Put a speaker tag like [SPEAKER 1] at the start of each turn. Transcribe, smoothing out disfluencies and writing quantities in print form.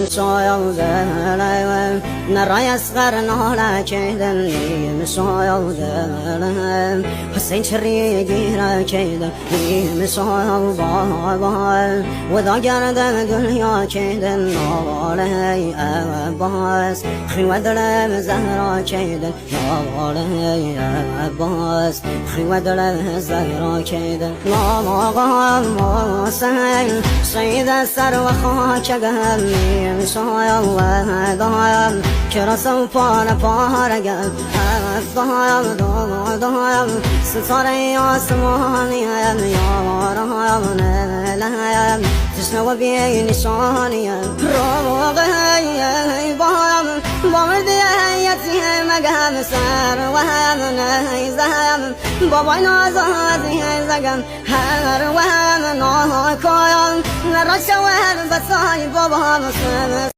[SPEAKER 1] مسايا ذلك نرى يصغر نهلا كيدا مسايا ذلك حسين شري جيرا كيدا مسايا بابا وذا جرد دنيا كيدا نالي أباس خين ودل زهرا كيدا نالي أباس خين ودل زهرا كيدا نالي سهل سيد السر وخاك قهمي مسايا ودايم كرا سوفانا فارقم الضايم ضايم ستاري آسماني يا رايم نلايم تسنو بي نشاني روغي بايم بامردي هيتي مقام سر وهم نيزم بابا نازازي زقم هر وهم ناكايم نرشوه بساي بابا مسلم